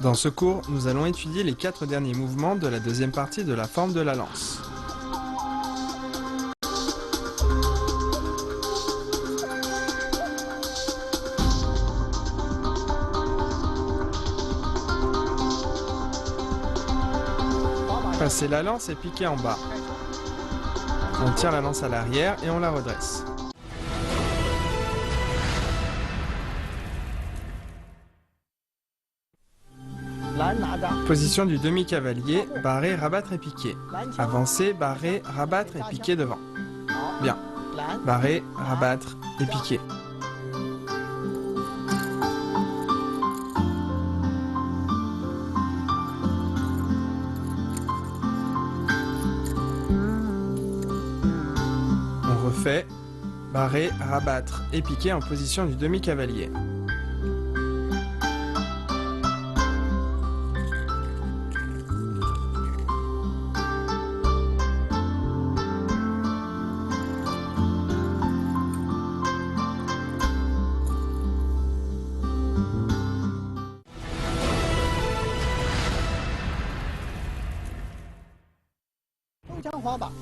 Dans ce cours, nous allons étudier les 4 derniers mouvements de la deuxième partie de la forme de la lance. Passer la lance et piquer en bas. On tire la lance à l'arrière et on la redresse. Position du demi-cavalier, barrer, rabattre et piquer. Avancer, barrer, rabattre et piquer devant. Bien. Barrer, rabattre et piquer. On refait. Barrer, rabattre et piquer en position du demi-cavalier.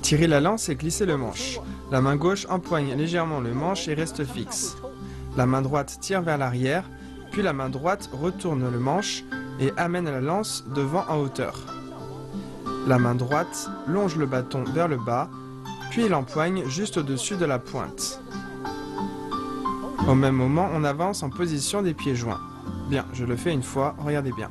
Tirer la lance et glisser le manche. La main gauche empoigne légèrement le manche et reste fixe. La main droite tire vers l'arrière, puis la main droite retourne le manche et amène la lance devant en hauteur. La main droite longe le bâton vers le bas, puis l'empoigne juste au-dessus de la pointe. Au même moment, on avance en position des pieds joints. Bien, je le fais une fois, regardez bien.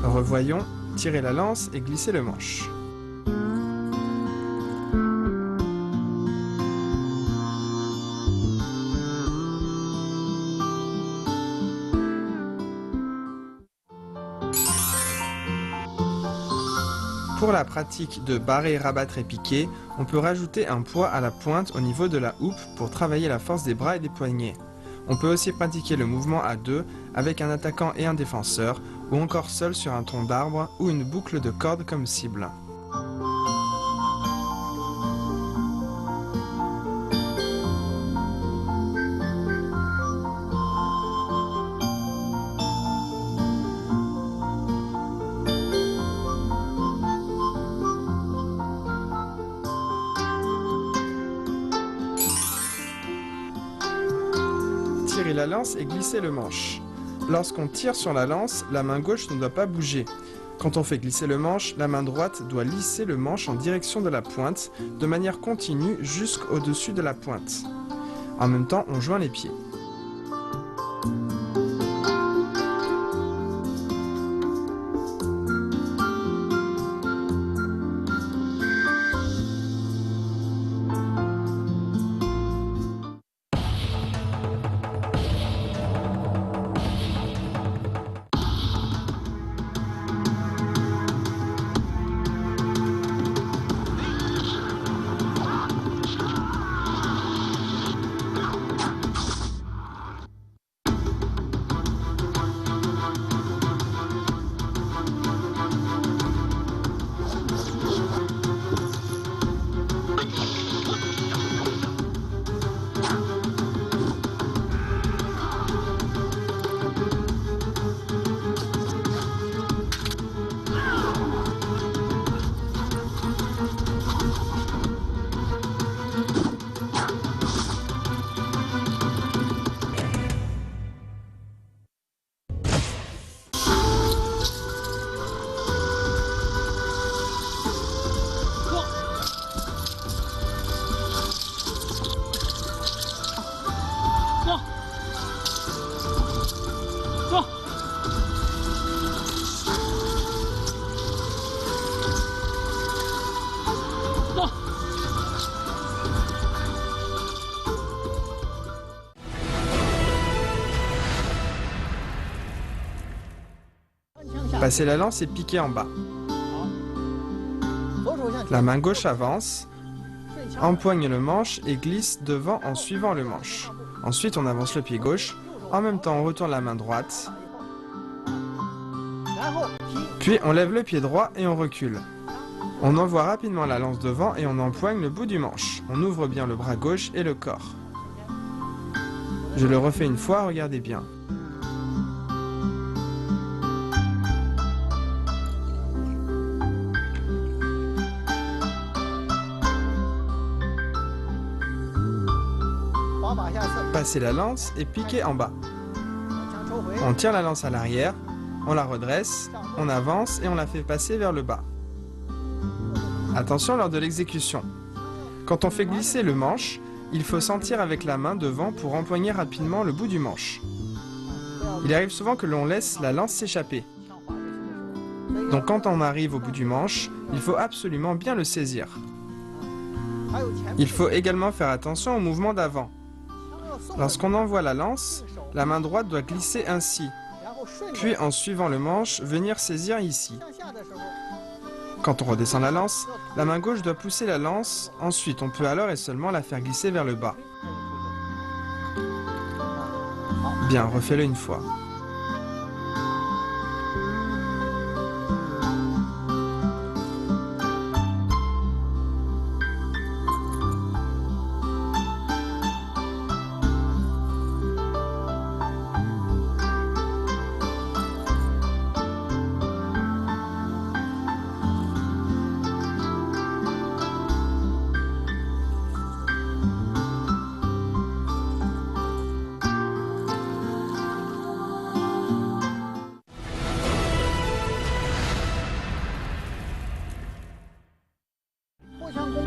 Revoyons, tirer la lance et glisser le manche. Pour la pratique de barrer, rabattre et piquer, on peut rajouter un poids à la pointe au niveau de la houppe pour travailler la force des bras et des poignets. On peut aussi pratiquer le mouvement à deux avec un attaquant et un défenseur, ou encore seul sur un tronc d'arbre ou une boucle de corde comme cible. Tirer la lance et glisser le manche. Lorsqu'on tire sur la lance, la main gauche ne doit pas bouger. Quand on fait glisser le manche, la main droite doit lisser le manche en direction de la pointe, de manière continue jusqu'au-dessus de la pointe. En même temps, on joint les pieds. Passer la lance et piquer en bas. La main gauche avance, empoigne le manche et glisse devant en suivant le manche. Ensuite, on avance le pied gauche. En même temps, on retourne la main droite. Puis, on lève le pied droit et on recule. On envoie rapidement la lance devant et on empoigne le bout du manche. On ouvre bien le bras gauche et le corps. Je le refais une fois, regardez bien. Passez la lance et piquez en bas. On tire la lance à l'arrière, on la redresse, on avance et on la fait passer vers le bas. Attention lors de l'exécution. Quand on fait glisser le manche, il faut sentir avec la main devant pour empoigner rapidement le bout du manche. Il arrive souvent que l'on laisse la lance s'échapper. Donc quand on arrive au bout du manche, il faut absolument bien le saisir. Il faut également faire attention au mouvement d'avant. Lorsqu'on envoie la lance, la main droite doit glisser ainsi, puis en suivant le manche, venir saisir ici. Quand on redescend la lance, la main gauche doit pousser la lance, ensuite on peut alors et seulement la faire glisser vers le bas. Bien, refais-le une fois.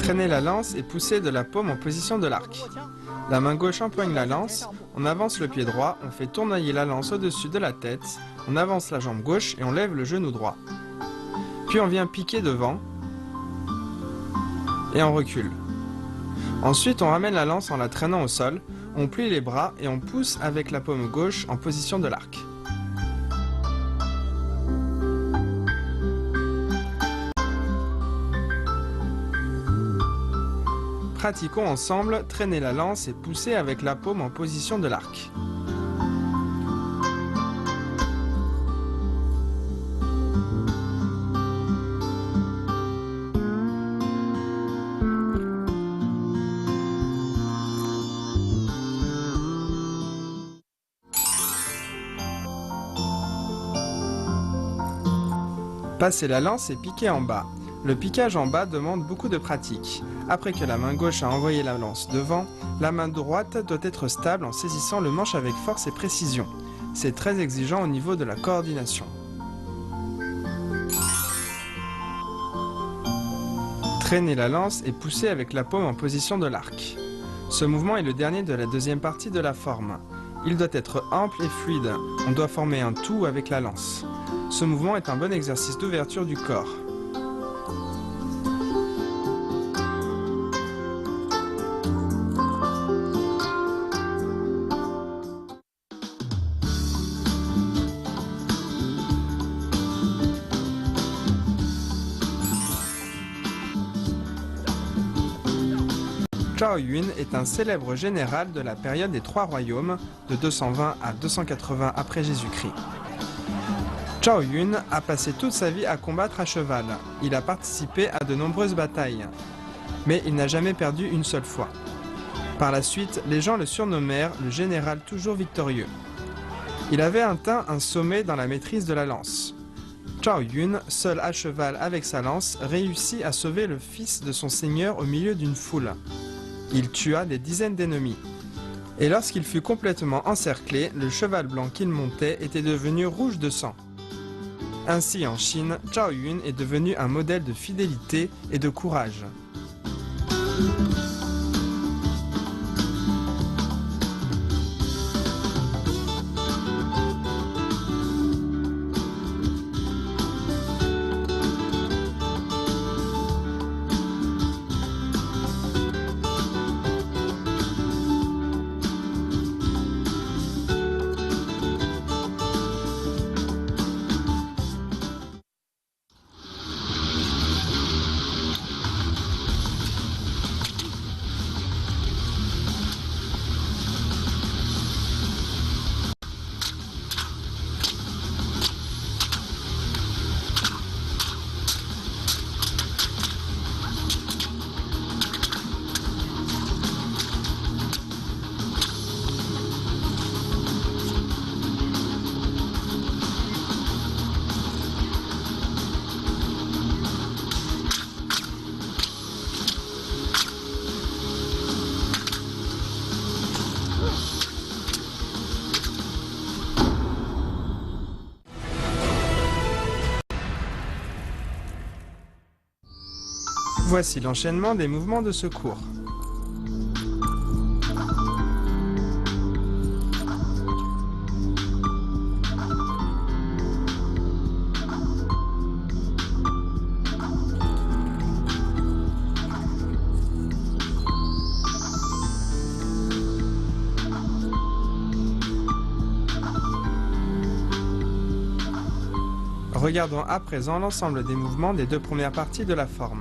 Traînez la lance et poussez de la paume en position de l'arc. La main gauche empoigne la lance, on avance le pied droit, on fait tournoyer la lance au-dessus de la tête, on avance la jambe gauche et on lève le genou droit. Puis on vient piquer devant et on recule. Ensuite on ramène la lance en la traînant au sol, on plie les bras et on pousse avec la paume gauche en position de l'arc. Pratiquons ensemble, traîner la lance et pousser avec la paume en position de l'arc. Passez la lance et piquez en bas. Le piquage en bas demande beaucoup de pratique. Après que la main gauche a envoyé la lance devant, la main droite doit être stable en saisissant le manche avec force et précision. C'est très exigeant au niveau de la coordination. Traînez la lance et poussez avec la paume en position de l'arc. Ce mouvement est le dernier de la deuxième partie de la forme. Il doit être ample et fluide. On doit former un tout avec la lance. Ce mouvement est un bon exercice d'ouverture du corps. Zhao Yun est un célèbre général de la période des Trois Royaumes, de 220 à 280 après Jésus-Christ. Zhao Yun a passé toute sa vie à combattre à cheval. Il a participé à de nombreuses batailles, mais il n'a jamais perdu une seule fois. Par la suite, les gens le surnommèrent le général toujours victorieux. Il avait atteint un sommet dans la maîtrise de la lance. Zhao Yun, seul à cheval avec sa lance, réussit à sauver le fils de son seigneur au milieu d'une foule. Il tua des dizaines d'ennemis. Et lorsqu'il fut complètement encerclé, le cheval blanc qu'il montait était devenu rouge de sang. Ainsi en Chine, Zhao Yun est devenu un modèle de fidélité et de courage. Voici l'enchaînement des mouvements de secours. Regardons à présent l'ensemble des mouvements des deux premières parties de la forme.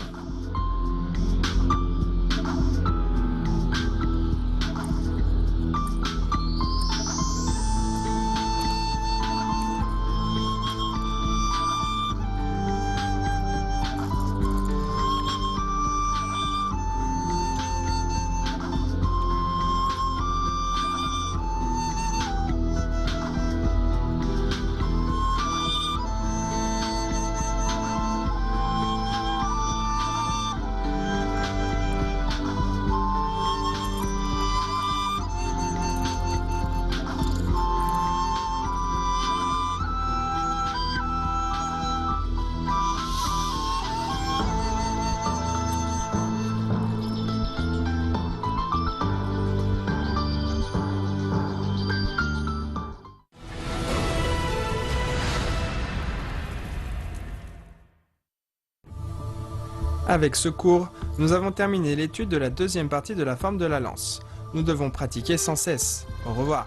Avec ce cours, nous avons terminé l'étude de la deuxième partie de la forme de la lance. Nous devons pratiquer sans cesse. Au revoir.